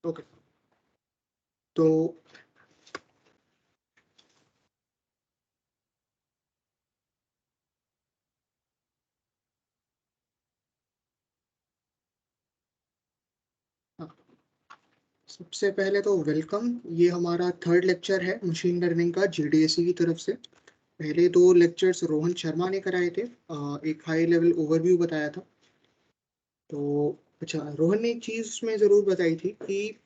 Okay, तो हाँ, सबसे पहले तो वेलकम। ये हमारा थर्ड लेक्चर है मशीन लर्निंग का जीडीएससी की तरफ से। पहले दो लेक्चर्स रोहन शर्मा ने कराए थे। एक हाई लेवल ओवरव्यू बताया था। तो अच्छा, रोहन ने एक चीज़ उसमें ज़रूर बताई थी कि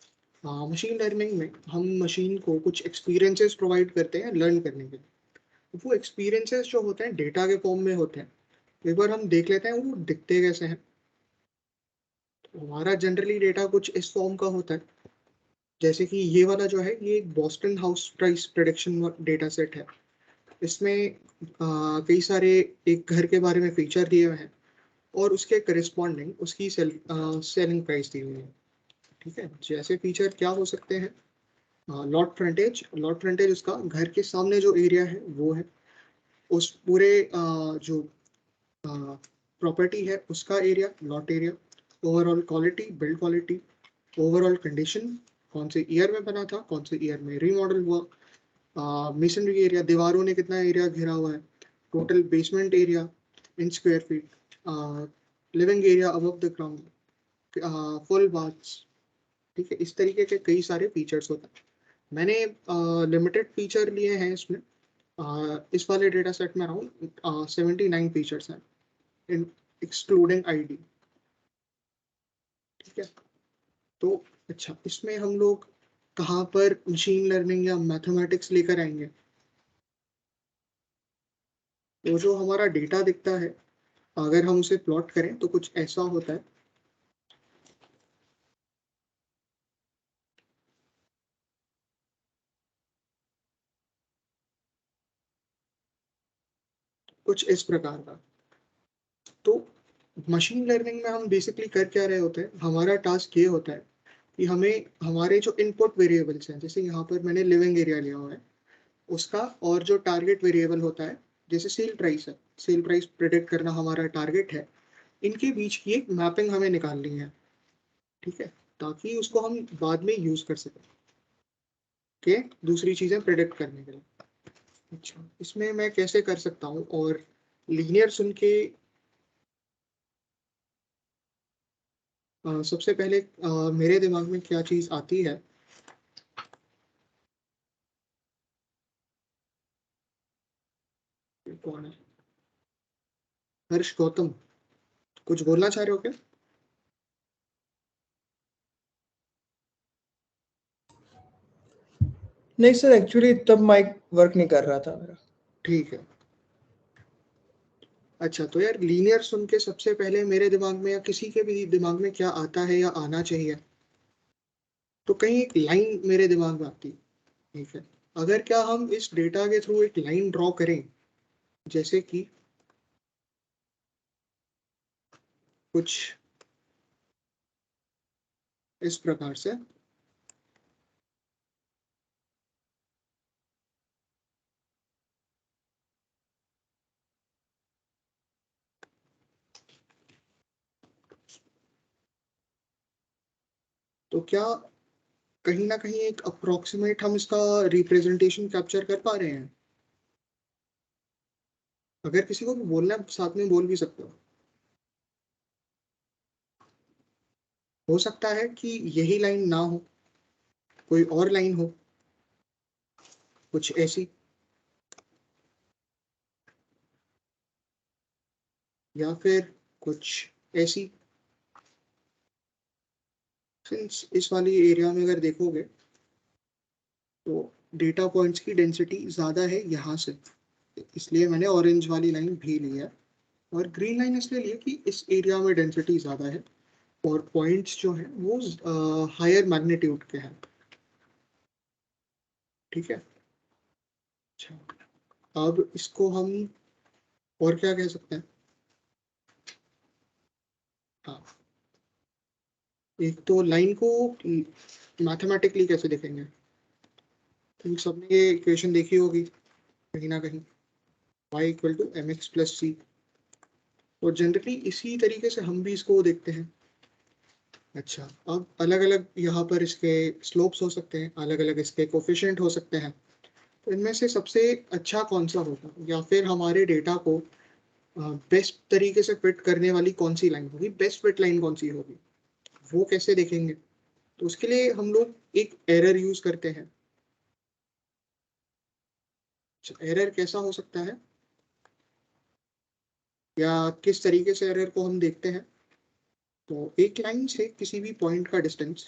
मशीन लर्निंग में हम मशीन को कुछ एक्सपीरियंसेस प्रोवाइड करते हैं लर्न करने के लिए। वो एक्सपीरियंसेस जो होते हैं डेटा के फॉर्म में होते हैं। एक बार हम देख लेते हैं वो दिखते कैसे हैं। तो हमारा जनरली डेटा कुछ इस फॉर्म का होता है। जैसे कि ये वाला जो है ये एक Boston house price prediction data set है। इसमें कई सारे एक घर के बारे में फीचर दिए हुए हैं और उसके करिस्पॉन्डिंग उसकी सेलिंग प्राइस दी हुई है। ठीक है, जैसे फीचर क्या हो सकते हैं? लॉट फ्रंटेज उसका घर के सामने जो एरिया है वो है। उस पूरे जो प्रॉपर्टी है उसका area, lot area. Overall quality, build quality, overall condition, कौन से ईयर में बना था, कौन से ईयर में रीमॉडल हुआ, मेसनरी एरिया, दीवारों ने कितना एरिया घेरा हुआ है, total basement area in square feet, living area above the ground, full baths. ठीक है, इस तरीके के कई सारे फीचर्स होते हैं। मैंने लिमिटेड फीचर लिए हैं इसमें। इस वाले डेटा सेट में अराउंड 79 फीचर्स हैं इन एक्सक्लूडिंग आईडी। ठीक है, तो अच्छा, इसमें हम लोग कहाँ पर मशीन लर्निंग या मैथमेटिक्स लेकर आएंगे? तो जो हमारा डेटा दिखता है, अगर हम उसे प्लॉट करें तो कुछ ऐसा होता है। कुछ इस प्रकार का। तो मशीन लर्निंग में हम बेसिकली कर क्या रहे होते हैं, हमारा टास्क ये होता है कि हमें हमारे जो इनपुट वेरिएबल्स हैं, जैसे यहाँ पर मैंने लिविंग एरिया लिया हुआ है उसका, और जो टारगेट वेरिएबल होता है जैसे सेल प्राइस है, सेल प्राइस प्रिडिक्ट करना हमारा टारगेट है। इनके बीच की एक मैपिंग हमें निकालनी है। ठीक है, ताकि उसको हम बाद में यूज कर सकें कि दूसरी चीजें प्रिडिक्ट करने के लिए। अच्छा, इसमें मैं कैसे कर सकता हूँ? और लीनियर सुन के सबसे पहले मेरे दिमाग में क्या चीज आती है? कौन है? हर्ष गौतम, कुछ बोलना चाह रहे हो क्या? नहीं सर, एक्चुअली तब माइक वर्क नहीं कर रहा था मेरा। ठीक है। अच्छा, तो यार लीनियर सुन के सबसे पहले मेरे दिमाग में या किसी के भी दिमाग में क्या आता है या आना चाहिए? तो कहीं एक लाइन मेरे दिमाग में आती है। ठीक है, अगर क्या हम इस डेटा के थ्रू एक लाइन ड्रॉ करें, जैसे कि कुछ इस प्रकार से। तो क्या कहीं ना कहीं एक अप्रोक्सीमेट हम इसका रिप्रेजेंटेशन कैप्चर कर पा रहे हैं? अगर किसी को भी बोलना है साथ में बोल भी सकते हो सकता है कि यही लाइन ना हो, कोई और लाइन हो, कुछ ऐसी, या फिर कुछ ऐसी। सिंस इस वाली एरिया में अगर देखोगे तो डेटा पॉइंट्स की डेंसिटी ज़्यादा है यहाँ से, इसलिए मैंने ऑरेंज वाली लाइन भी ली है। और ग्रीन लाइन इसलिए ली है कि इस एरिया में डेंसिटी ज़्यादा है और पॉइंट्स जो हैं वो हायर मैग्नीट्यूड के हैं। ठीक है, अच्छा, अब इसको हम और क्या कह सकते हैं? हाँ, एक तो लाइन को मैथमेटिकली कैसे देखेंगे? तुम सबने ये इक्वेशन देखी होगी कहीं ना कहीं, y equal to M X plus C. और जनरली इसी तरीके से हम भी इसको देखते हैं। अच्छा, अब अलग अलग यहाँ पर इसके स्लोप्स हो सकते हैं, अलग अलग इसके कोफिशिएंट हो सकते हैं। तो इनमें से सबसे अच्छा कौन सा होगा, या फिर हमारे डेटा को बेस्ट तरीके से फिट करने वाली कौन सी लाइन होगी, बेस्ट फिट लाइन कौन सी होगी, वो कैसे देखेंगे? तो उसके लिए हम लोग एक एरर यूज करते हैं। एरर कैसा हो सकता है, या किस तरीके से एरर को हम देखते हैं? तो एक लाइन से किसी भी पॉइंट का डिस्टेंस,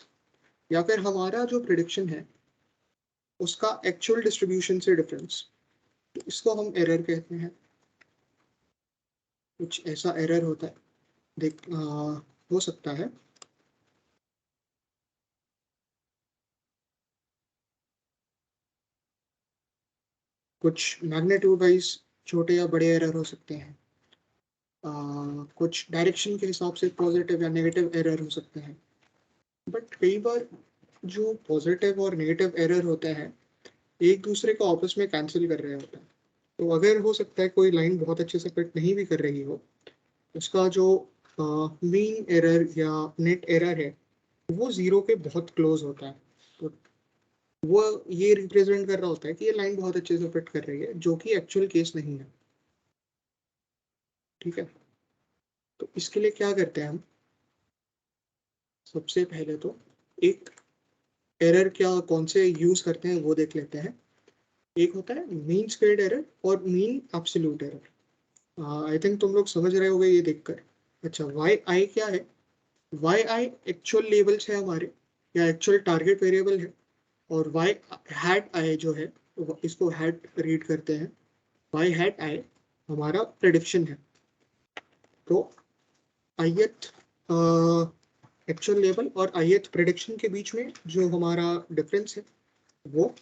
या फिर हमारा जो प्रिडिक्शन है उसका एक्चुअल डिस्ट्रीब्यूशन से डिफरेंस, तो इसको हम एरर कहते हैं। कुछ ऐसा एरर होता है, हो सकता है कुछ मैग्नीट्यूड वाइज छोटे या बड़े एरर हो सकते हैं। कुछ डायरेक्शन के हिसाब से पॉजिटिव या नेगेटिव एरर हो सकते हैं। बट कई बार जो पॉजिटिव और नेगेटिव एरर होते हैं एक दूसरे को आपस में कैंसिल कर रहे होते हैं। तो अगर हो सकता है कोई लाइन बहुत अच्छे से फिट नहीं भी कर रही हो, उसका जो मीन एरर या नेट एरर है वो जीरो के बहुत क्लोज होता है। तो वो ये रिप्रेजेंट कर रहा होता है कि ये लाइन बहुत अच्छे से फिट कर रही है, जो कि एक्चुअल केस नहीं है। ठीक है, तो इसके लिए क्या करते हैं हम, सबसे पहले तो एक एरर क्या कौन से यूज करते हैं वो देख लेते हैं। एक होता है मीन स्क्वेयर्ड एरर और mean absolute error. I think तुम लोग समझ रहे होगे ये देखकर। अच्छा, वाई आई क्या है? वाई आई एक्चुअल लेवल्स है हमारे, या एक्चुअल टारगेट वेरिएबल है। और वाई हैट आई जो है, इसको हैट रीड करते हैं, वाई हैट आई हमारा प्रेडिक्शन है। तो ith एक्चुअल लेवल और ith प्रेडिक्शन के बीच में जो हमारा डिफरेंस है वो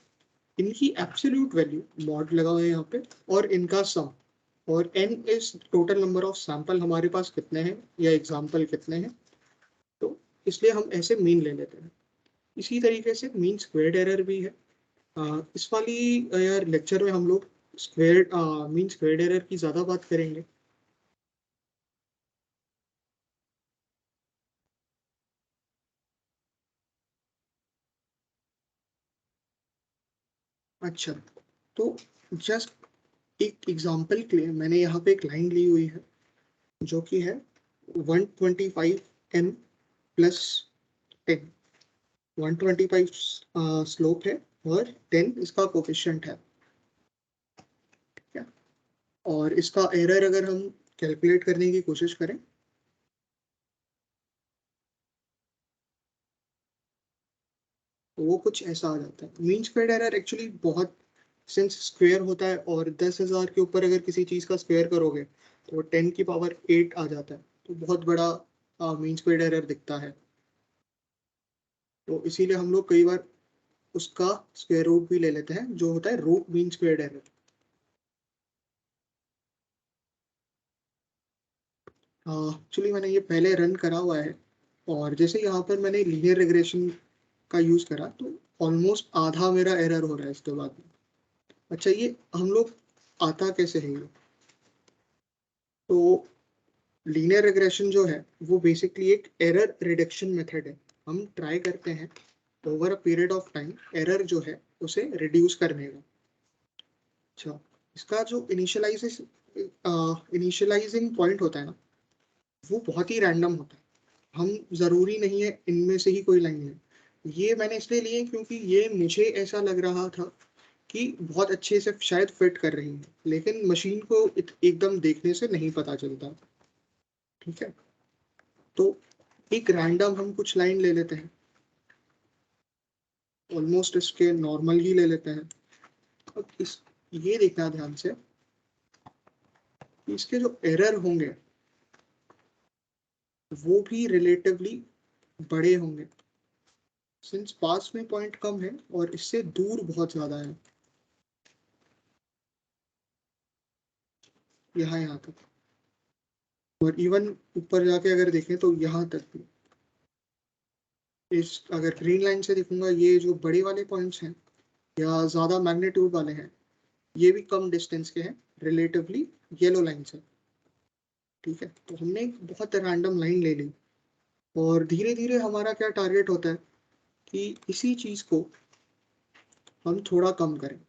इनकी एब्सोल्यूट वैल्यू मॉड लगा हुआ है यहाँ पे, और इनका सम, और n is total number of sample हमारे पास कितने हैं या एग्जाम्पल कितने हैं। तो इसलिए हम ऐसे मीन ले लेते हैं। इसी तरीके से मीन स्क्वेयर्ड एरर भी है। इस वाली यार लेक्चर में हम लोग स्क्वेयर्ड मीन स्क्वेयर्ड एरर की ज़्यादा बात करेंगे। अच्छा, तो जस्ट एक एग्जांपल के लिए मैंने यहाँ पे एक लाइन ली हुई है जो कि है 125 m प्लस 10। 125 स्लोप है और 10 इसका कोफिशिएंट है। ठीक है, और इसका एरर अगर हम कैलकुलेट करने की कोशिश करें तो वो कुछ ऐसा आ जाता है। मीन स्क्वायर्ड एरर एक्चुअली बहुत, सिंस स्क्वायर होता है और 10,000 के ऊपर अगर किसी चीज़ का स्क्वायर करोगे तो 10 की पावर 8 आ जाता है। तो बहुत बड़ा मीन स्क्वायर्ड एरर दिखता है। तो इसीलिए हम लोग कई बार उसका स्क्वायर रूट भी ले लेते हैं, जो होता है root mean squared error. Actually मैंने ये पहले रन करा हुआ है, और जैसे यहाँ पर मैंने लीनियर रिग्रेशन का यूज करा तो ऑलमोस्ट आधा मेरा एरर हो रहा है इसके बाद में। अच्छा, ये हम लोग आता कैसे है ये? तो लीनियर रिग्रेशन जो है वो बेसिकली एक एरर रिडक्शन मेथड है। हम ट्राई करते हैं over a period of time error जो है उसे रिड्यूस करने का। अच्छा, इसका जो इनिशियलाइजिंग पॉइंट होता है ना, वो बहुत ही रैंडम होता है। हम जरूरी नहीं है इनमें से ही कोई लाइन है। ये मैंने इसलिए लिए क्योंकि ये मुझे ऐसा लग रहा था कि बहुत अच्छे से शायद फिट कर रही है, लेकिन मशीन को एकदम देखने से नहीं पता चलता। ठीक है, तो एक रैंडम हम कुछ लाइन ले लेते हैं, ऑलमोस्ट इसके नॉर्मल ही ले लेते हैं। अब इस ये देखना ध्यान से कि इसके जो एरर होंगे वो भी रिलेटिवली बड़े होंगे, सिंस पास में पॉइंट कम है और इससे दूर बहुत ज्यादा है, यहाँ तक। और इवन ऊपर जाके अगर देखें तो यहाँ तक भी, इस अगर ग्रीन लाइन से देखूंगा ये जो बड़े वाले पॉइंट्स हैं या ज्यादा मैग्नीट्यूड वाले हैं, ये भी कम डिस्टेंस के हैं रिलेटिवली येलो लाइन से। ठीक है, तो हमने एक बहुत रैंडम लाइन ले ली और धीरे धीरे हमारा क्या टारगेट होता है कि इसी चीज को हम थोड़ा कम करें,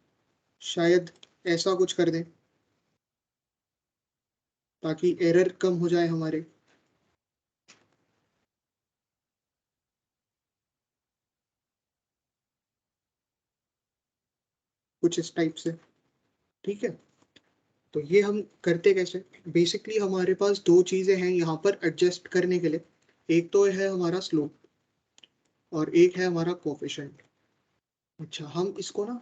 शायद ऐसा कुछ कर दें ताकि एरर कम हो जाए हमारे। कुछ इस टाइप से, ठीक है। तो ये हम करते कैसे? बेसिकली हमारे पास दो चीजें हैं यहाँ पर एडजस्ट करने के लिए। एक तो है हमारा स्लोप और एक है हमारा कोफिशिएंट। अच्छा, हम इसको ना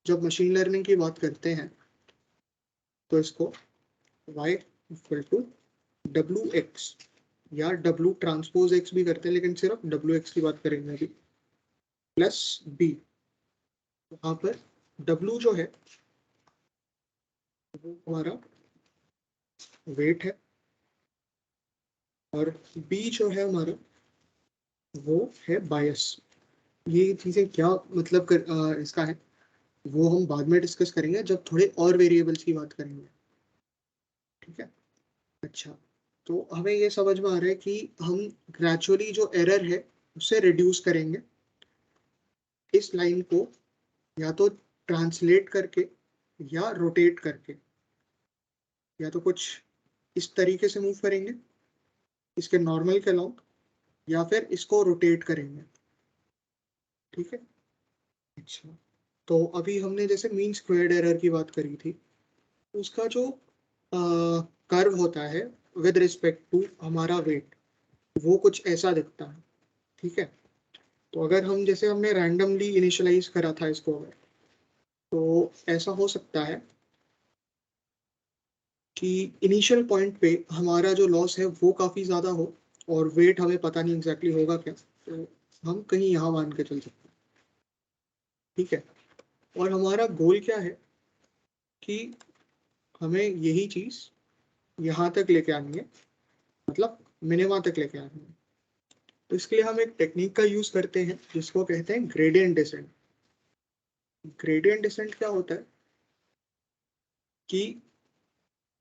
जब मशीन लर्निंग की बात करते हैं तो इसको y इक्वल टू डब्ल्यू एक्स या डब्ल्यू ट्रांसपोज एक्स भी करते हैं, लेकिन सिर्फ डब्ल्यू एक्स की बात करेंगे अभी, प्लस बी। वहां पर डब्ल्यू जो है वो हमारा वेट है और बी जो है हमारा वो है बायस। ये चीजें क्या मतलब इसका है वो हम बाद में डिस्कस करेंगे जब थोड़े और वेरिएबल्स की बात करेंगे, ठीक है। अच्छा, तो हमें ये समझ में आ रहा है कि हम ग्रेजुअली जो एरर है उसे रिड्यूस करेंगे इस लाइन को या तो ट्रांसलेट करके या रोटेट करके, या तो कुछ इस तरीके से मूव करेंगे इसके नॉर्मल के लॉन्ग, या फिर इसको रोटेट करेंगे, ठीक है। अच्छा, तो अभी हमने जैसे मीन स्क्वेयर्ड एरर की बात करी थी, उसका जो कर्व होता है विद रिस्पेक्ट टू हमारा वेट वो कुछ ऐसा दिखता है, ठीक है। तो अगर हम जैसे हमने रैंडमली इनिशियलाइज करा था इसको, अगर तो ऐसा हो सकता है कि इनिशियल पॉइंट पे हमारा जो लॉस है वो काफ़ी ज़्यादा हो और वेट हमें पता नहीं एग्जैक्टली होगा क्या, तो हम कहीं यहाँ मान के चल सकते हैं, ठीक है। और हमारा गोल क्या है कि हमें यही चीज़ यहाँ तक लेके आनी है, मतलब मिनिमा तक लेके आनी है। तो इसके लिए हम एक टेक्निक का यूज़ करते हैं जिसको कहते हैं ग्रेडियंट डिसेंट। ग्रेडियंट डिसेंट क्या होता है कि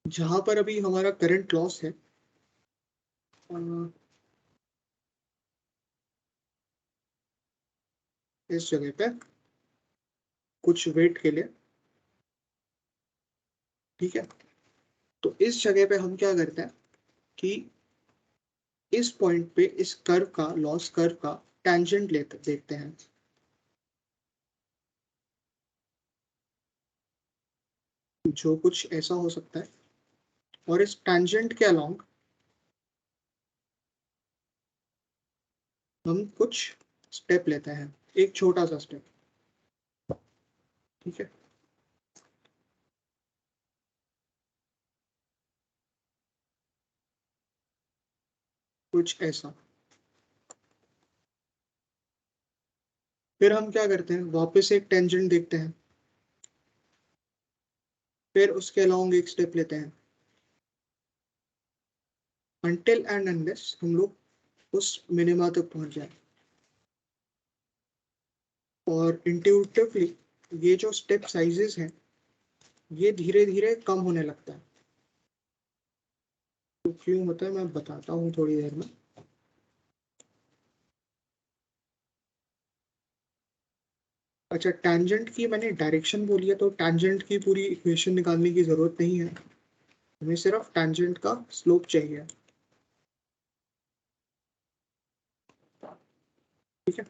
जहाँ पर अभी हमारा करंट लॉस है, इस जगह पे कुछ वेट के लिए, ठीक है। तो इस जगह पे हम क्या करते हैं कि इस पॉइंट पे इस कर्व का लॉस कर्व का टेंजेंट लेते देखते हैं, जो कुछ ऐसा हो सकता है। और इस टेंजेंट के अलोंग हम कुछ स्टेप लेते हैं, एक छोटा सा स्टेप, ठीक है। कुछ ऐसा। फिर हम क्या करते हैं, वापस एक टेंजेंट देखते हैं, फिर उसके अलोंग एक स्टेप लेते हैं, अनटिल एंड अनलेस हम लोग उस मिनिमा तक पहुंच जाए। और इंट्यूटिवली ये जो स्टेप साइजेस हैं ये धीरे धीरे कम होने लगता है। तो क्यों होता है मैं बताता हूँ थोड़ी देर में। अच्छा, टैंजेंट की मैंने डायरेक्शन बोली है, तो टैंजेंट की पूरी इक्वेशन निकालने की जरूरत नहीं है, हमें सिर्फ टैंजेंट का स्लोप चाहिए, ठीक है।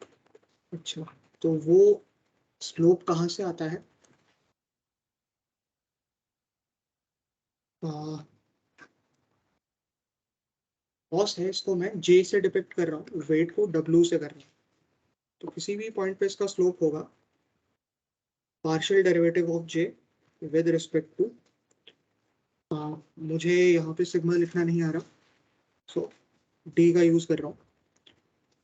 अच्छा, तो वो स्लोप कहाँ से आता है? कॉस है, इसको मैं जे से डिपिक्ट कर रहा हूँ, वेट को डब्ल्यू से कर रहा हूँ। तो किसी भी पॉइंट पे इसका स्लोप होगा partial derivative of J with respect to, मुझे यहाँ पे सिग्मा लिखना नहीं आ रहा, सो डी का यूज कर रहा हूँ,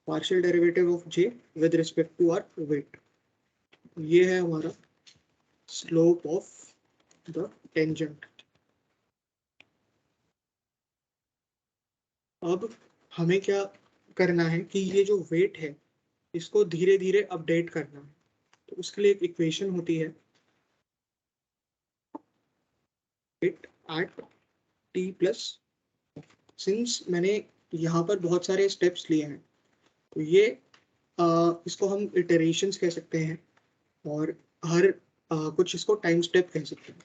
partial derivative of J with respect to our weight. ये है हमारा स्लोप ऑफ द टेंजेंट। अब हमें क्या करना है कि ये जो वेट है इसको धीरे धीरे अपडेट करना है। तो उसके लिए एक इक्वेशन होती है, weight at t plus, since मैंने यहाँ पर बहुत सारे स्टेप्स लिए हैं, तो ये इसको हम इटरेशंस कह सकते हैं, और हर कुछ इसको टाइम स्टेप कह सकते हैं।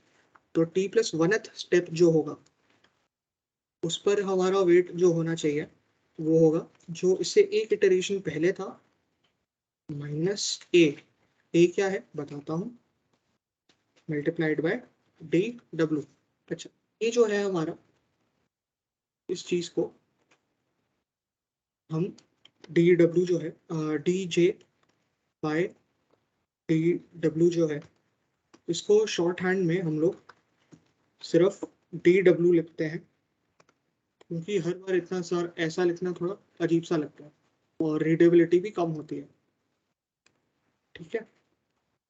तो t+1th स्टेप जो होगा उस पर हमारा वेट जो होना चाहिए वो होगा जो इससे एक इटरेशन पहले था, माइनस ए क्या है बताता हूँ, मल्टीप्लाइड बाय डी डब्ल्यू। अच्छा, ये जो है हमारा, इस चीज को हम डी डब्ल्यू जो है डी जे बाय डी डब्ल्यू जो है, इसको शॉर्ट हैंड में हम लोग सिर्फ डी डब्ल्यू लिखते हैं, क्योंकि हर बार इतना सार ऐसा लिखना थोड़ा अजीब सा लगता है और रीडेबिलिटी भी कम होती है। ठीक है,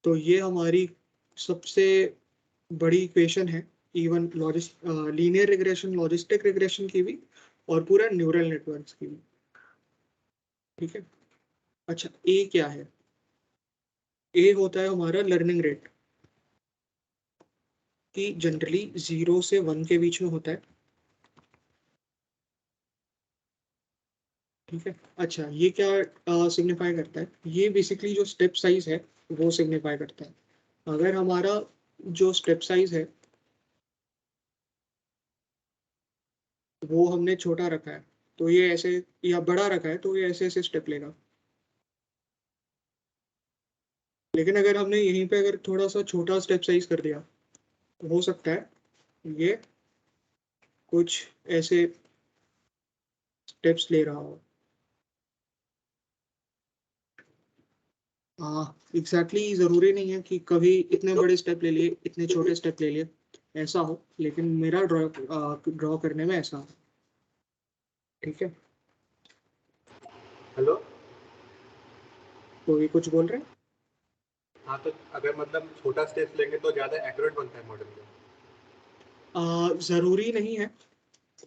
तो ये हमारी सबसे बड़ी इक्वेशन है, even linear regression, logistic regression की भी, और पूरा न्यूरल नेटवर्क्स की भी। ठीक है, अच्छा ए क्या है? ए होता है हमारा लर्निंग रेट, कि जनरली 0 से 1 के बीच में होता है। ठीक है, अच्छा ये क्या सिग्निफाई करता है? ये बेसिकली जो स्टेप साइज है वो सिग्निफाई करता है। अगर हमारा जो स्टेप साइज है वो हमने छोटा रखा है तो ये ऐसे, या बड़ा रखा है तो ये ऐसे ऐसे स्टेप लेगा। लेकिन अगर हमने यहीं पे अगर थोड़ा सा छोटा स्टेप साइज कर दिया तो हो सकता है ये कुछ ऐसे स्टेप्स ले रहा हो। हाँ एग्जैक्टली, जरूरी नहीं है कि कभी इतने बड़े स्टेप ले लिए, इतने छोटे स्टेप ले लिए ऐसा हो, लेकिन मेरा ड्रॉ करने में ऐसा हो। ठीक है, हेलो। तो ये कुछ बोल रहे हैं? हाँ, तो अगर मतलब छोटा स्टेप्स लेंगे तो ज़्यादा एक्यूरेट बनता है मॉडल में। जरूरी नहीं है,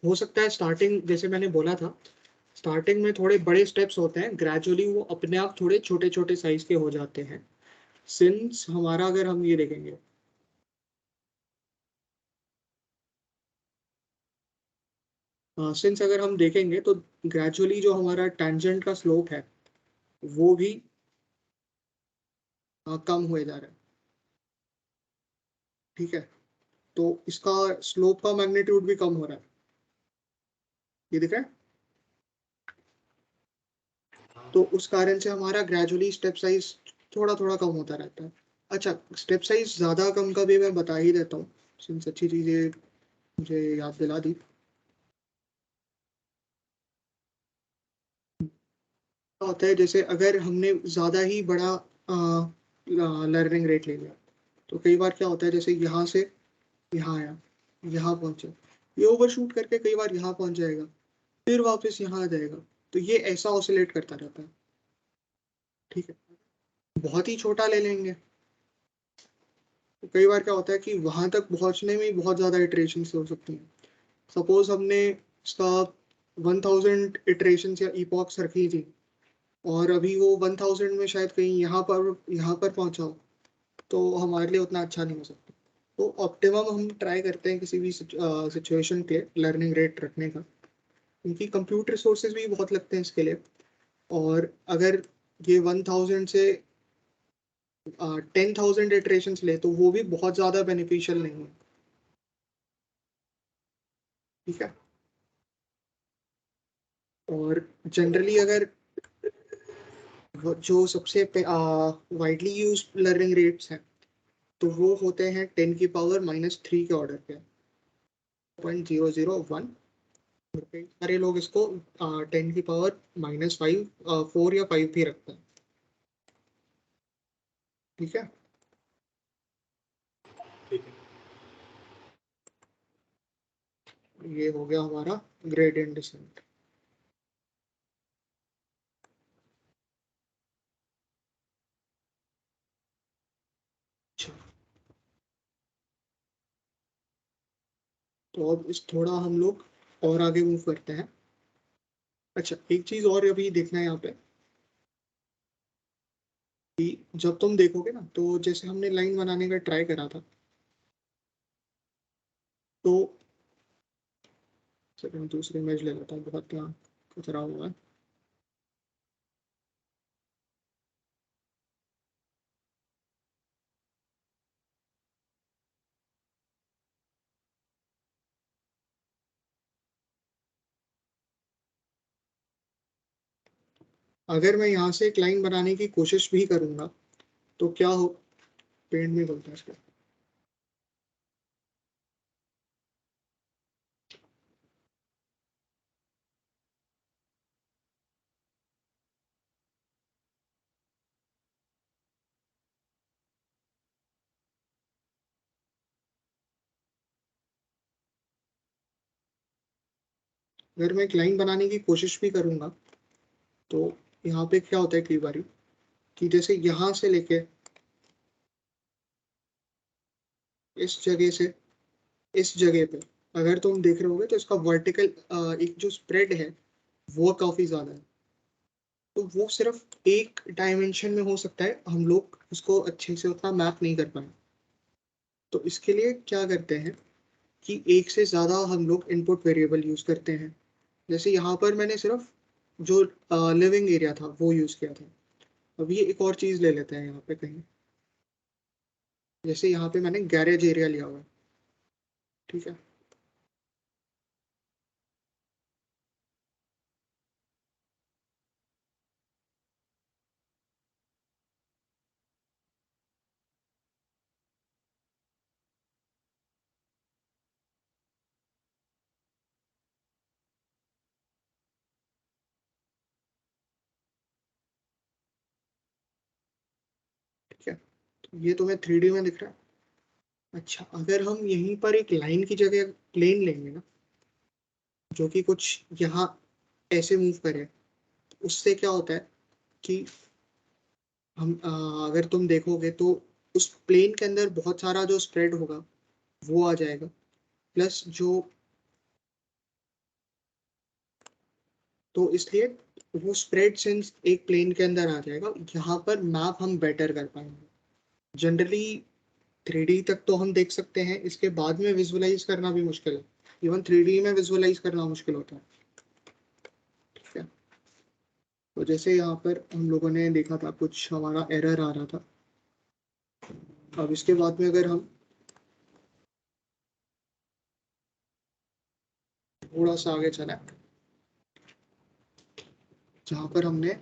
हो सकता है स्टार्टिंग, जैसे मैंने बोला था, स्टार्टिंग में थोड़े बड़े स्टेप्स होते हैं, ग्रेजुअली वो अपने आप थोड़े छोटे छोटे साइज के हो जाते हैं। सिंस हमारा, अगर हम ये देखेंगे, सिंस अगर हम देखेंगे तो ग्रेजुअली जो हमारा टेंजेंट का स्लोप है वो भी कम हुए जा रहा है। ठीक है, तो इसका स्लोप का मैग्नीट्यूड भी कम हो रहा है, ये दिख रहा है। तो उस कारण से हमारा ग्रेजुअली स्टेप साइज थोड़ा थोड़ा कम होता रहता है। अच्छा, स्टेप साइज ज्यादा कम का भी मैं बता ही देता हूँ, सिंस अच्छी चीजें मुझे याद दिला दी। क्या होता है, जैसे अगर हमने ज्यादा ही बड़ा लर्निंग रेट ले लिया, तो कई बार क्या होता है, जैसे यहाँ से यहाँ आया, यहाँ पहुंचा, ये ओवरशूट करके कई बार यहाँ पहुंच जाएगा, फिर वापस यहाँ आ जाएगा, तो ये ऐसा ऑसिलेट करता रहता है। ठीक है, बहुत ही छोटा ले लेंगे तो कई बार क्या होता है कि वहां तक पहुंचने में बहुत ज्यादा इटरेशन हो सकती हैं। सपोज हमने इसका 1000 इटरेशन या इपॉक्स रखी थी, और अभी वो 1000 में शायद कहीं यहाँ पर पहुंचा हो, तो हमारे लिए उतना अच्छा नहीं हो सकता। तो ऑप्टिमम हम ट्राई करते हैं किसी भी सिचुएशन के लर्निंग रेट रखने का, क्योंकि कंप्यूटर रिसोर्सेज भी बहुत लगते हैं इसके लिए। और अगर ये 1000 से 10,000 इटरेशंस ले तो वो भी बहुत ज़्यादा बेनिफिशियल नहीं है। ठीक है, और जनरली अगर जो सबसे वाइडली यूज लर्निंग रेट्स हैं तो वो होते हैं 10⁻³ के ऑर्डर के, 0.001। कई सारे लोग इसको 10⁻⁻5 4 या 5 भी रखते हैं। ठीक है, ठीक है। ये हो गया हमारा ग्रेडियंट डिसेंट। अच्छा, तो अब इस थोड़ा हम लोग और आगे मूव करते हैं। अच्छा, एक चीज और अभी देखना है यहाँ पे, कि जब तुम देखोगे ना, तो जैसे हमने लाइन बनाने का ट्राई करा था, तो चलो मैं दूसरी इमेज ले लेता हूँ, बहुत यहाँ कचरा हुआ है। अगर मैं यहाँ से एक लाइन बनाने की कोशिश भी करूंगा तो क्या हो, पेंट में बोलता है इसको। अगर मैं एक लाइन बनाने की कोशिश भी करूंगा तो यहाँ पे क्या होता है कई बारी कि जैसे यहाँ से लेके इस जगह से इस जगह पे अगर तुम देख रहे होगे तो इसका वर्टिकल एक जो स्प्रेड है वो काफी ज्यादा है। तो वो सिर्फ एक डायमेंशन में हो सकता है, हम लोग उसको अच्छे से उतना मैप नहीं कर पाए। तो इसके लिए क्या करते हैं कि एक से ज्यादा हम लोग इनपुट वेरिएबल यूज करते हैं। जैसे यहाँ पर मैंने सिर्फ जो लिविंग एरिया था वो यूज किया था। अब ये एक और चीज ले लेते हैं यहाँ पे कहीं, जैसे यहाँ पे मैंने गैरेज एरिया लिया हुआ है, ठीक है। ठीक है, तो ये तुम्हें 3D में दिख रहा है। अच्छा, अगर हम यहीं पर एक लाइन की जगह प्लेन लेंगे ना, जो कि कुछ यहाँ ऐसे मूव करे, उससे क्या होता है कि हम अगर तुम देखोगे तो उस प्लेन के अंदर बहुत सारा जो स्प्रेड होगा वो आ जाएगा, प्लस जो, तो इसलिए वो स्प्रेड सिंस एक प्लेन के अंदर आ जाएगा, यहाँ पर मैप हम बेटर कर पाएंगे। जनरली 3D तक तो हम देख सकते हैं, इसके बाद में विजुअलाइज करना भी मुश्किल है। इवन 3D में विजुअलाइज करना मुश्किल होता है, ठीक है। तो जैसे यहाँ पर हम लोगों ने देखा था कुछ हमारा एरर आ रहा था। अब इसके बाद में अगर हम थोड़ा सा आगे चला, जहाँ पर हमने,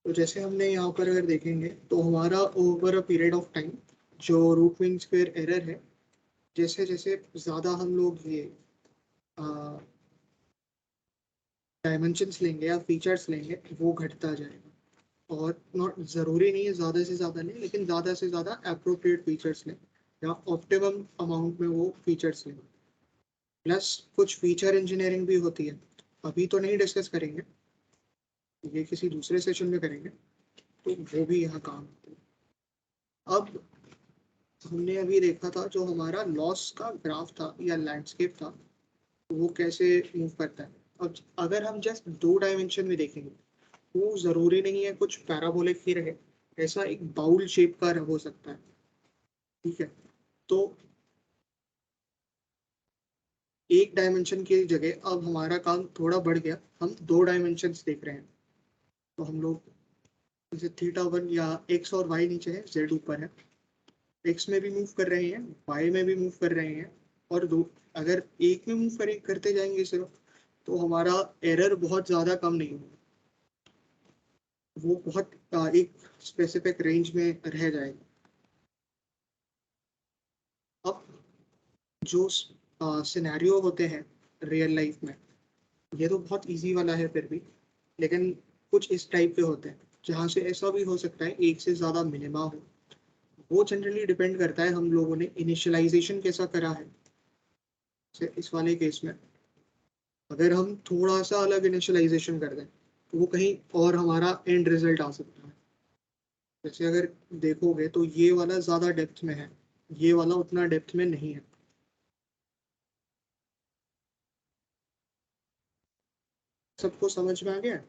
तो जैसे हमने यहाँ पर अगर देखेंगे तो हमारा over a period of time जो रूट मीन स्क्वेयर एरर है, जैसे जैसे ज़्यादा हम लोग ये डायमेंशंस लेंगे या फीचर्स लेंगे वो घटता जाएगा। और नॉट ज़रूरी नहीं है ज़्यादा से ज़्यादा लें, लेकिन ज़्यादा से ज़्यादा अप्रोप्रिएट फीचर्स लें या ऑप्टिमम अमाउंट में वो फीचर्स लें। प्लस कुछ फीचर इंजीनियरिंग भी होती है, अभी तो नहीं डिस्कस करेंगे, ये किसी दूसरे सेशन में करेंगे, तो वो भी यहाँ काम आते हैं। अब हमने अभी देखा था जो हमारा लॉस का ग्राफ था या लैंडस्केप था, वो कैसे मूव करता है। अब अगर हम जस्ट 2 डायमेंशन में देखेंगे, वो जरूरी नहीं है कुछ पैराबोलिक ही रहे, ऐसा एक बाउल शेप का हो सकता है, ठीक है। तो एक डायमेंशन की जगह अब हमारा काम थोड़ा बढ़ गया, हम 2 डायमेंशंस देख रहे हैं। तो हम लोग जैसे थीटा 1 या एक्स और वाई नीचे है, जेड ऊपर है, एक्स में भी मूव कर रहे हैं, वाई में भी मूव कर रहे हैं, और दो, अगर एक में मूव करें करते जाएंगे सिर्फ, तो हमारा एरर बहुत ज़्यादा कम नहीं होगा, वो बहुत एक स्पेसिफिक रेंज में रह जाएगा। अब जो सिनेरियो होते हैं रियल लाइफ में, ये तो बहुत इजी वाला है फिर भी, लेकिन कुछ इस टाइप के होते हैं जहाँ से ऐसा भी हो सकता है एक से ज़्यादा मिनिमा हो। वो जनरली डिपेंड करता है हम लोगों ने इनिशियलाइजेशन कैसा करा है। इस वाले केस में अगर हम थोड़ा सा अलग इनिशियलाइजेशन कर दें, वो कहीं और हमारा एंड रिजल्ट आ सकता है। जैसे अगर देखोगे तो ये वाला ज़्यादा डेप्थ में है, ये वाला उतना डेप्थ में नहीं है। सबको समझ में आ गया?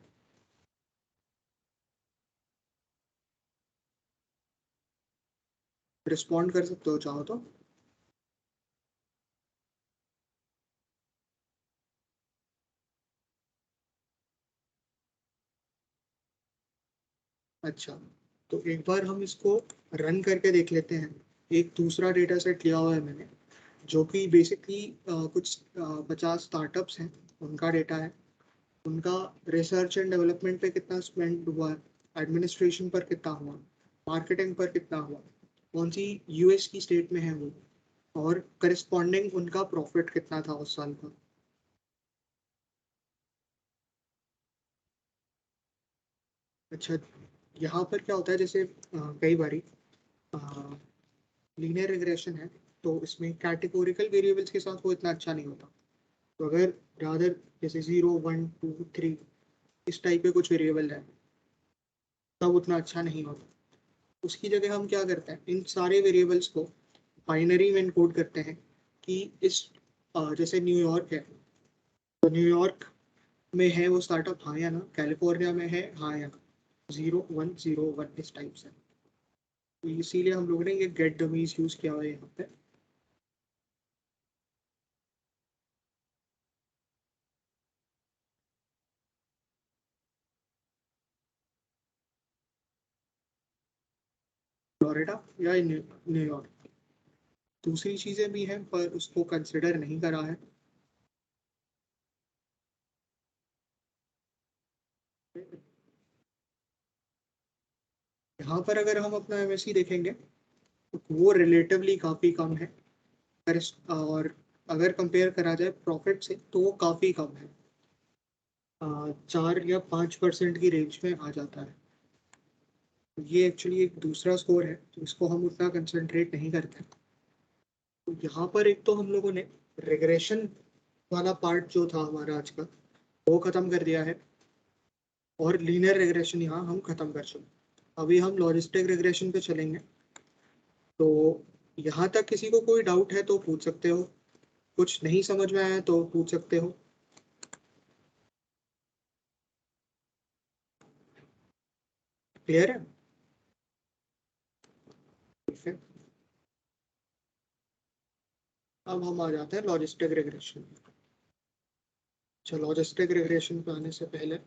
रिस्पॉन्ड कर सकते हो चाहो तो। अच्छा, तो एक बार हम इसको रन करके देख लेते हैं। एक दूसरा डेटा सेट लिया हुआ है मैंने, जो कि बेसिकली कुछ 50 स्टार्टअप्स हैं, उनका डेटा है। उनका रिसर्च एंड डेवलपमेंट पे कितना स्पेंड हुआ है, एडमिनिस्ट्रेशन पर कितना हुआ, मार्केटिंग पर कितना हुआ, कौन सी यूएस की स्टेट में है वो, और करस्पॉन्डिंग उनका प्रॉफिट कितना था उस साल का। अच्छा, यहाँ पर क्या होता है, जैसे कई बारी लीनियर रिग्रेशन है, तो इसमें कैटेगोरिकल वेरिएबल्स के साथ वो इतना अच्छा नहीं होता। तो अगर रादर जैसे 0 1 2 3 इस टाइप के कुछ वेरिएबल है, तब उतना अच्छा नहीं होता। उसकी जगह हम क्या करते हैं, इन सारे वेरिएबल्स को बाइनरी में इनकोड करते हैं कि इस जैसे न्यूयॉर्क है, तो न्यूयॉर्क में है वो स्टार्टअप, हाँ या ना, कैलिफोर्निया में है, हाँ या ना, 0 1 0 1 इस टाइप से। तो इसीलिए हम लोगों ने ये गेट डमीज यूज किया हुआ है यहाँ पे। फ्लोरिडा या न्यूयॉर्क। दूसरी चीजें भी हैं पर उसको कंसिडर नहीं करा है। यहाँ पर अगर हम अपना एमएससी देखेंगे तो वो रिलेटिवली काफ़ी कम है। और अगर कंपेयर करा जाए प्रॉफिट से तो वो काफ़ी कम है, 4 या 5% की रेंज में आ जाता है। ये एक्चुअली एक दूसरा स्कोर है, तो इसको हम उतना कंसंट्रेट नहीं करते। तो यहाँ पर एक तो हम लोगों ने रिग्रेशन वाला पार्ट जो था हमारा आज का, वो खत्म कर दिया है, और लीनियर रिग्रेशन यहाँ हम खत्म कर चुके। अभी हम लॉजिस्टिक रिग्रेशन पे चलेंगे। तो यहाँ तक किसी को कोई डाउट है तो पूछ सकते हो, कुछ नहीं समझ में आया तो पूछ सकते हो। क्लियर है? ठीक है, अब हम आ जाते हैं लॉजिस्टिक रिग्रेशन। अच्छा, लॉजिस्टिक रिग्रेशन पे आने से पहले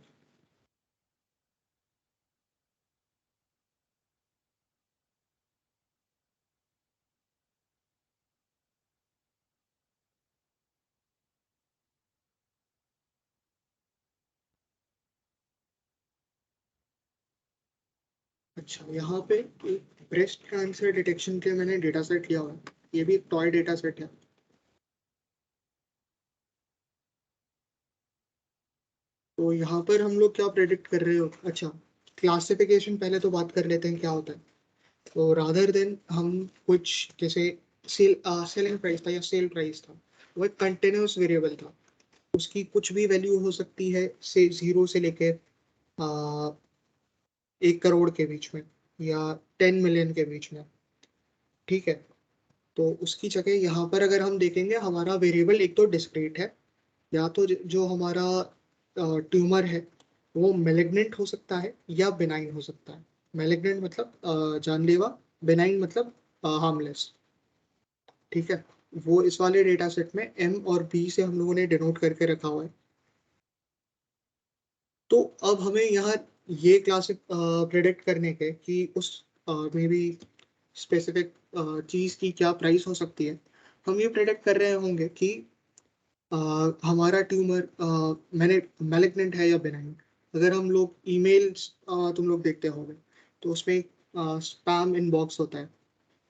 अच्छा, यहाँ पे एक ब्रेस्ट कैंसर डिटेक्शन के मैंने डेटा सेट लिया हुआ है। ये भी एक टॉय डेटा सेट है। तो यहाँ पर हम लोग क्या प्रेडिक्ट कर रहे हो, अच्छा, क्लासिफिकेशन पहले तो बात कर लेते हैं क्या होता है। तो रादर देन हम कुछ जैसे सेलिंग प्राइस था या सेल प्राइस था, वो एक कंटिन्यूस वेरिएबल था। उसकी कुछ भी वैल्यू हो सकती है, से 0 से लेके 1 करोड़ के बीच में, या 10 मिलियन के बीच में। ठीक है, तो उसकी जगह यहाँ पर अगर हम देखेंगे, हमारा वेरिएबल एक तो डिस्क्रीट है, या तो जो हमारा ट्यूमर है वो मेलिग्नेंट हो सकता है या बिनाइन हो सकता है। मेलिग्नेंट मतलब जानलेवा, बिनाइन मतलब हार्मलेस। ठीक है, वो इस वाले डेटा सेट में एम और बी से हम लोगों ने डिनोट करके रखा हुआ है। तो अब हमें यहाँ ये क्लासिक प्रेडिक्ट करने के कि उस मे बी स्पेसिफिक चीज़ की क्या प्राइस हो सकती है, हम ये प्रेडिक्ट कर रहे होंगे कि हमारा ट्यूमर मैंने मैलिग्नेंट है या बेनाइन। अगर हम लोग ईमेल्स तुम लोग देखते होंगे, तो उसमें स्पैम इनबॉक्स होता है,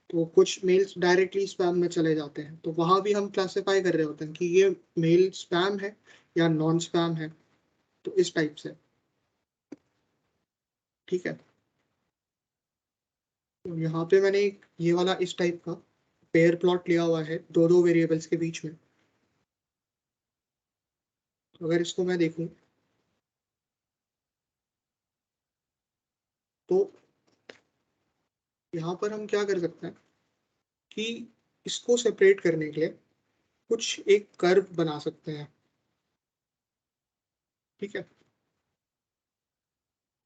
तो कुछ मेल्स डायरेक्टली स्पैम में चले जाते हैं, तो वहाँ भी हम क्लासिफाई कर रहे होते हैं कि ये मेल स्पैम है या नॉन स्पैम है। तो इस टाइप से। ठीक है, तो यहाँ पे मैंने ये वाला इस टाइप का पेयर प्लॉट लिया हुआ है दो दो वेरिएबल्स के बीच में। तो अगर इसको मैं देखूं, तो यहाँ पर हम क्या कर सकते हैं कि इसको सेपरेट करने के लिए कुछ एक कर्व बना सकते हैं, ठीक है।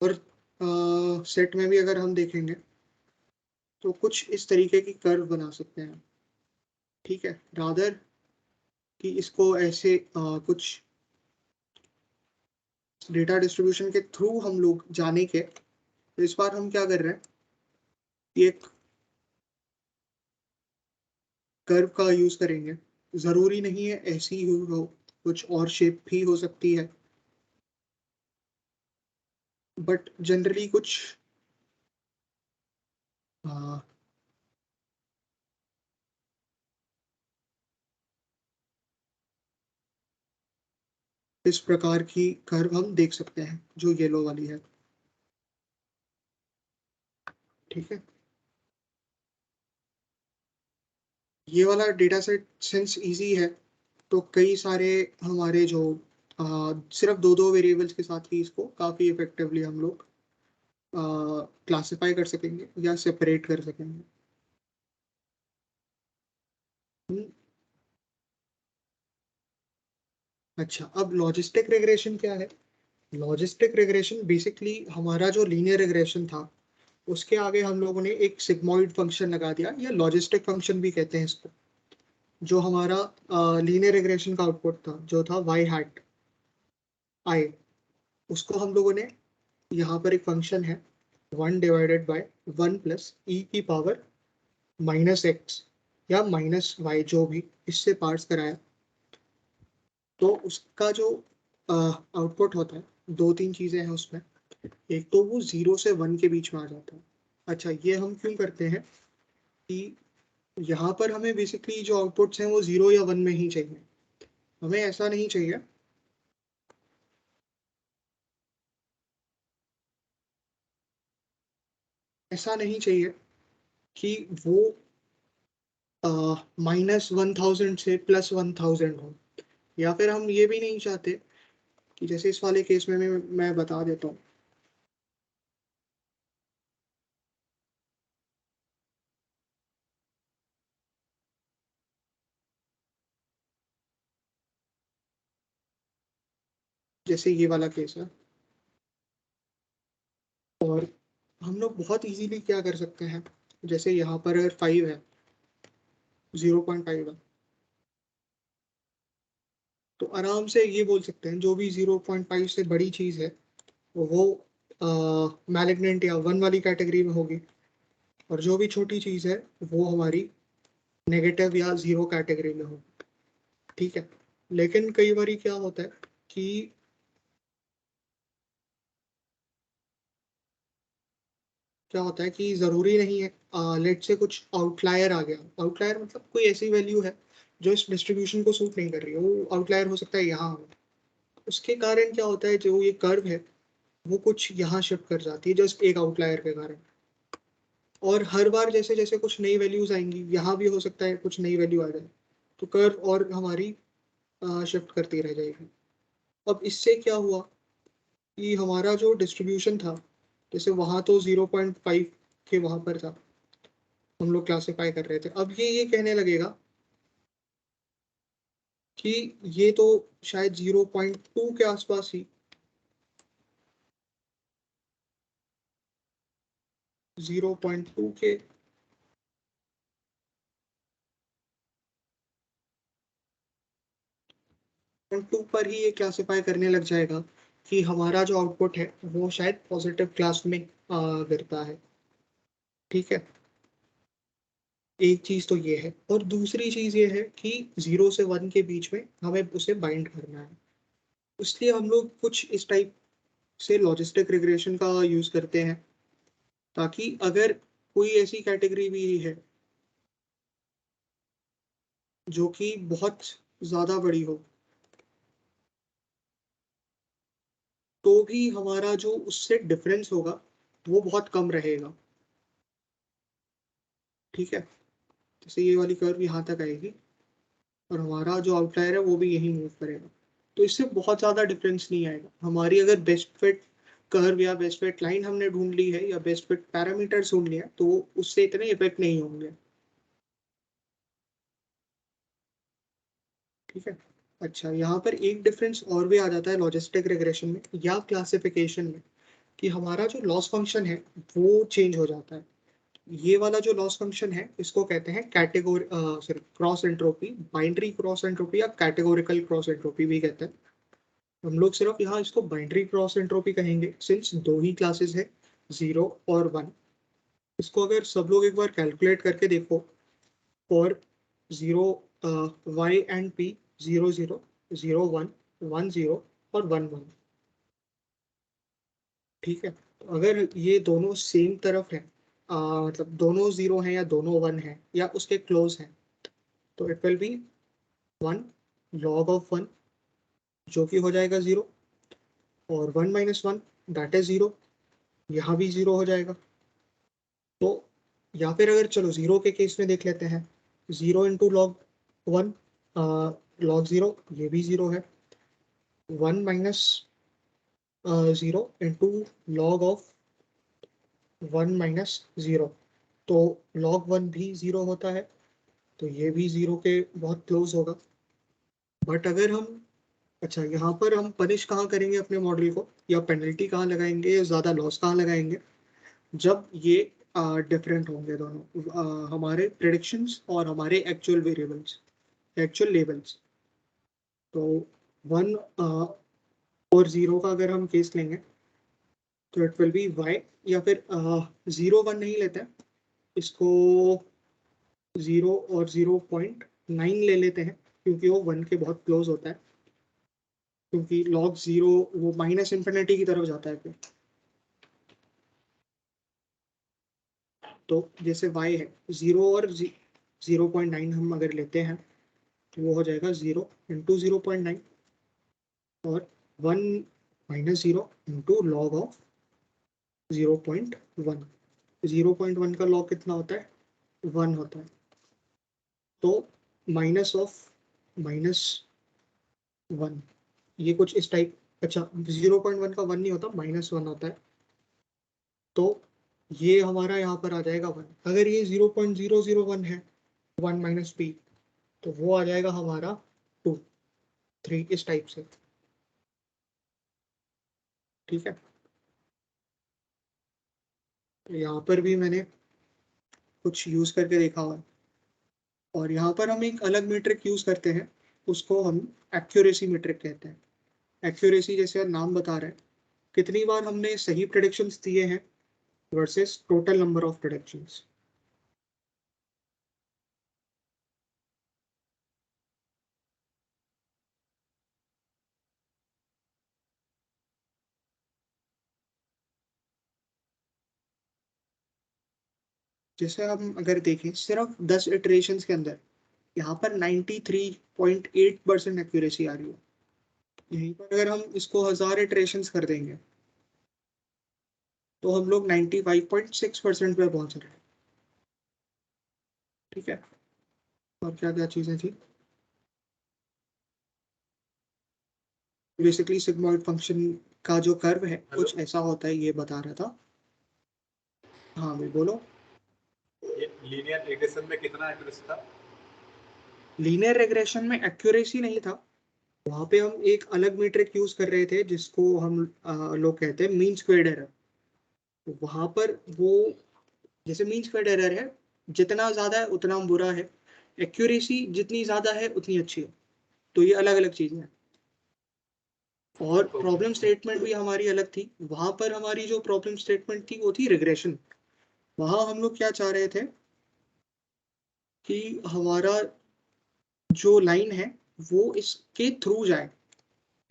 और सेट में भी अगर हम देखेंगे तो कुछ इस तरीके की कर्व बना सकते हैं, ठीक है, रादर कि इसको ऐसे कुछ डेटा डिस्ट्रीब्यूशन के थ्रू हम लोग जाने के। तो इस बार हम क्या कर रहे हैं, एक कर्व का यूज करेंगे। जरूरी नहीं है ऐसी ही हो, कुछ और शेप भी हो सकती है, बट जनरली कुछ आ, इस प्रकार की कर्व हम देख सकते हैं जो येलो वाली है, ठीक है। ये वाला डेटा सेट सिंस इजी है तो कई सारे हमारे जो सिर्फ दो दो वेरिएबल्स के साथ ही इसको काफ़ी इफेक्टिवली हम लोग क्लासिफाई कर सकेंगे या सेपरेट कर सकेंगे। हम्म, अच्छा, अब लॉजिस्टिक रिग्रेशन क्या है? लॉजिस्टिक रिग्रेशन बेसिकली हमारा जो लीनियर रिग्रेशन था उसके आगे हम लोगों ने एक सिग्मॉइड फंक्शन लगा दिया, या लॉजिस्टिक फंक्शन भी कहते हैं इसको। जो हमारा लीनियर रिग्रेशन का आउटपुट था जो था y हैट आई, उसको हम लोगों ने यहाँ पर एक फंक्शन है 1/1 + e⁻⁻x या -y, जो भी इससे पार्स कराया। तो उसका जो आउटपुट होता है, दो तीन चीजें हैं उसमें। एक तो वो 0 से 1 के बीच में आ जाता है। अच्छा, ये हम क्यों करते हैं कि यहाँ पर हमें बेसिकली जो आउटपुट्स हैं वो 0 या 1 में ही चाहिए। हमें ऐसा नहीं चाहिए, ऐसा नहीं चाहिए कि वो -1000 से +1000 हो। या फिर हम ये भी नहीं चाहते कि जैसे इस वाले केस में मैं बता देता हूँ। जैसे ये वाला केस है, और हम लोग बहुत इजीली क्या कर सकते हैं, जैसे यहाँ पर अगर 5 है, 0.5 है, तो आराम से ये बोल सकते हैं जो भी 0.5 से बड़ी चीज़ है वो मैलिग्नेंट या 1 वाली कैटेगरी में होगी, और जो भी छोटी चीज़ है वो हमारी नेगेटिव या 0 कैटेगरी में होगी, ठीक है। लेकिन कई बार क्या होता है कि क्या होता है कि ज़रूरी नहीं है, लेट से कुछ आउटलायर आ गया। आउटलायर मतलब कोई ऐसी वैल्यू है जो इस डिस्ट्रीब्यूशन को सूट नहीं कर रही है, वो आउटलायर हो सकता है यहाँ हो। उसके कारण क्या होता है, जो ये कर्व है वो कुछ यहाँ शिफ्ट कर जाती है जस्ट एक आउटलायर के कारण। और हर बार जैसे जैसे कुछ नई वैल्यूज आएंगी, यहाँ भी हो सकता है कुछ नई वैल्यू आ जाए, तो कर्व और हमारी शिफ्ट करती रह जाएगी। अब इससे क्या हुआ कि हमारा जो डिस्ट्रीब्यूशन था, जैसे वहाँ तो 0.5 के वहाँ पर था, हम लोग क्लासिफाई कर रहे थे। अब ये कहने लगेगा कि ये तो शायद 0.2 के आसपास ही, 0.2 के 2 पर ही ये क्लासिफाई करने लग जाएगा कि हमारा जो आउटपुट है वो शायद पॉजिटिव क्लास में गिरता है, ठीक है। एक चीज तो ये है, और दूसरी चीज ये है कि 0 से 1 के बीच में हमें उसे बाइंड करना है। इसलिए हम लोग कुछ इस टाइप से लॉजिस्टिक रिग्रेशन का यूज करते हैं, ताकि अगर कोई ऐसी कैटेगरी भी है जो कि बहुत ज्यादा बड़ी हो, तो भी हमारा जो उससे डिफरेंस होगा वो बहुत कम रहेगा, ठीक है। जैसे ये वाली कर्व यहाँ तक आएगी और हमारा जो आउटलायर है वो भी यही मूव करेगा, तो इससे बहुत ज़्यादा डिफरेंस नहीं आएगा। हमारी अगर बेस्ट फिट कर्व या बेस्ट फिट लाइन हमने ढूंढ ली है या बेस्ट फिट पैरामीटर्स ढूंढ लिया तो उससे इतने इफेक्ट नहीं होंगे। ठीक है। अच्छा, यहाँ पर एक डिफरेंस और भी आ जाता है लॉजिस्टिक रिग्रेशन में या क्लासिफिकेशन में, कि हमारा जो लॉस फंक्शन है वो चेंज हो जाता है। ये वाला जो लॉस फंक्शन है इसको कहते हैं category sorry cross entropy, binary cross entropy या कैटेगोरिकल क्रॉस एंट्रोपी भी कहते हैं। हम लोग सिर्फ यहाँ इसको बाइनरी क्रॉस एंट्रोपी कहेंगे सिंस दो ही क्लासेस है, 0 और 1। इसको अगर सब लोग एक बार कैलकुलेट करके देखो, और 0 y एंड p 0 0 0 1 1 0 और 1 1। ठीक है। तो अगर ये दोनों सेम तरफ है, मतलब दोनों 0 हैं या दोनों 1 है या उसके क्लोज हैं, तो it will be 1 log of 1 जो कि हो जाएगा 0, और 1 माइनस 1 दैट इज 0, यहाँ भी 0 हो जाएगा। तो या फिर अगर चलो 0 के केस में देख लेते हैं, 0 इंटू लॉग 1 log 0, ये भी 0 है। 1 minus 0 into log of 1 minus 0, तो log 1 भी 0 होता है, तो ये भी 0 के बहुत क्लोज होगा। बट अगर हम, अच्छा यहाँ पर हम पनिश कहाँ करेंगे अपने मॉडल को, या पेनल्टी कहाँ लगाएंगे या ज़्यादा लॉस कहाँ लगाएंगे, जब ये डिफरेंट होंगे दोनों, हमारे प्रेडिक्शंस और हमारे एक्चुअल वेरिएबल्स, एक्चुअल लेवल्स। तो 1 और 0 का अगर हम केस लेंगे तो इट विल बी y, या फिर 0 1 नहीं लेते हैं, इसको 0 और 0.9 ले लेते हैं, क्योंकि वो 1 के बहुत क्लोज होता है, क्योंकि log 0 वो माइनस इन्फिनिटी की तरफ जाता है फिर। तो जैसे y है 0 और 0.9 हम अगर लेते हैं तो वो हो जाएगा 0 इंटू 0.9 और 1 माइनस 0 इंटू लॉग ऑफ 0.1। 0.1 का लॉग कितना होता है, 1 होता है। तो माइनस ऑफ माइनस 1, ये कुछ इस टाइप। अच्छा, 0.1 का 1 नहीं होता, -1 होता है। तो ये हमारा यहाँ पर आ जाएगा 1। अगर ये 0.001 है, 1 माइनस p, तो वो आ जाएगा हमारा 2 3 इस टाइप से। ठीक है। यहाँ पर भी मैंने कुछ यूज करके देखा हुआ है, और यहाँ पर हम एक अलग मीट्रिक यूज करते हैं, उसको हम एक्यूरेसी मीट्रिक कहते हैं। एक्यूरेसी जैसे नाम बता रहे हैं, कितनी बार हमने सही प्रेडिक्शंस दिए हैं versus total number of predictions. जैसे हम अगर देखें सिर्फ 10 इटरेशंस के अंदर, यहाँ पर 93.8% एक्यूरेसी आ रही है। यहीं पर अगर हम इसको 1000 इटरेशंस कर देंगे तो हम लोग 95.6% पे पहुंच रहे हैं। ठीक है। और क्या क्या चीजें थी, बेसिकली सिग्मॉइड फंक्शन का जो कर्व है कुछ ऐसा होता है, ये बता रहा था। हाँ भाई बोलो। ये लीनियर रिग्रेशन में कितना एक्यूरेसी था? लीनियर रिग्रेशन में एक्यूरेसी नहीं था, वहां पे हम एक अलग मीट्रिक यूज कर रहे थे जिसको हम लोग कहते हैं मीन स्क्वेयर्ड एरर। तो वहां पर वो, जैसे मीन स्क्वेयर्ड एरर है, जितना ज्यादा है उतना बुरा है, एक्यूरेसी जितनी ज्यादा है उतनी अच्छी है। तो ये अलग अलग चीजें हैं। और प्रॉब्लम स्टेटमेंट भी हमारी अलग थी। वहां पर हमारी जो प्रॉब्लम स्टेटमेंट थी वो थी रिग्रेशन। वहां हम लोग क्या चाह रहे थे कि हमारा जो लाइन है वो इसके थ्रू जाए।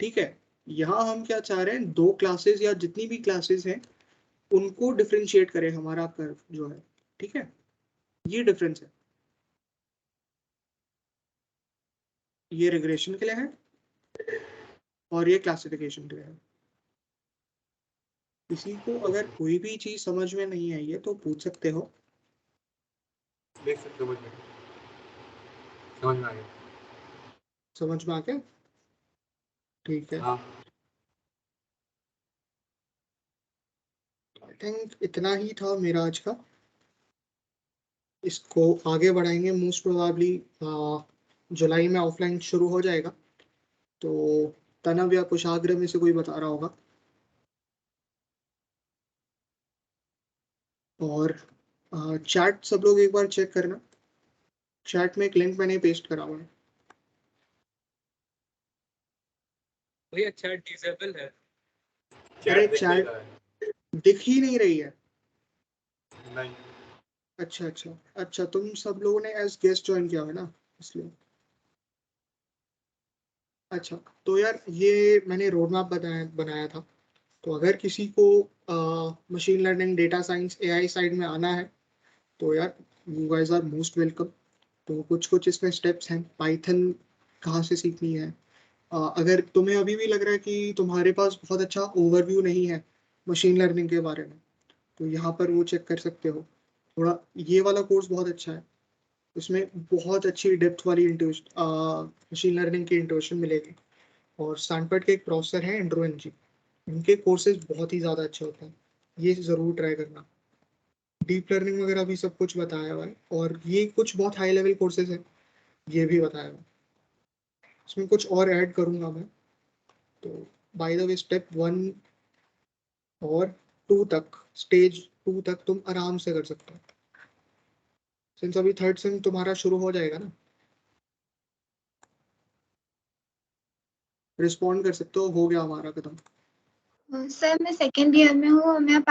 ठीक है। यहाँ हम क्या चाह रहे हैं, दो क्लासेस या जितनी भी क्लासेस हैं उनको डिफरेंशिएट करे हमारा कर्व जो है। ठीक है। ये डिफरेंस है, ये रिग्रेशन के लिए है और ये क्लासिफिकेशन के लिए है। किसी को अगर कोई भी चीज समझ में नहीं आई है तो पूछ सकते हो। देख सकते हो, समझ में आ गया। समझ में आ गया। ठीक है। हाँ। आई थिंक इतना ही था मेरा आज का। इसको आगे बढ़ाएंगे, मोस्ट प्रोबेबली जुलाई में ऑफलाइन शुरू हो जाएगा। तो तनव या कुशाग्र में से कोई बता रहा होगा। और चैट सब लोग एक बार चेक करना, चैट में एक लिंक मैंने पेस्ट करा हुआ है। भैया चैट डिसेबल है। अरे दिख नहीं रहा है। दिख ही नहीं रही है। नहीं, अच्छा अच्छा अच्छा, तुम सब लोगों ने एज गेस्ट ज्वाइन किया है ना, इसलिए। अच्छा, तो यार ये मैंने रोड मैप बनाया था। तो अगर किसी को machine learning, data science, AI side में आना है तो यार you guys are most welcome. तो कुछ कुछ इसमें स्टेप्स हैं। पाइथन कहाँ से सीखनी है, अगर तुम्हें अभी भी लग रहा है कि तुम्हारे पास बहुत अच्छा ओवरव्यू नहीं है मशीन लर्निंग के बारे में, तो यहाँ पर वो चेक कर सकते हो। थोड़ा ये वाला कोर्स बहुत अच्छा है, उसमें बहुत अच्छी डेप्थ वाली मशीन लर्निंग की इंट्रोडक्शन मिलेगी। और स्टैनफोर्ड के एक प्रोफेसर हैं एंड्रू एन जी, उनके कोर्सेज बहुत ही ज़्यादा अच्छे होते हैं, ये ज़रूर ट्राई करना। डीप लर्निंग वगैरह भी सब कुछ बताया हुआ है, और ये कुछ बहुत हाई लेवल कोर्सेज हैं, ये भी बताया हुआ है। इसमें कुछ और ऐड करूँगा मैं। तो बाय द वे स्टेप 1 और 2 तक, स्टेज 2 तक तुम आराम से कर सकते हो, सिंस अभी थर्ड सेम तुम्हारा शुरू हो जाएगा ना। रिस्पॉन्ड कर सकते हो गया हमारा खत्म। सर मैं सेकेंड ईयर में हूँ, मैं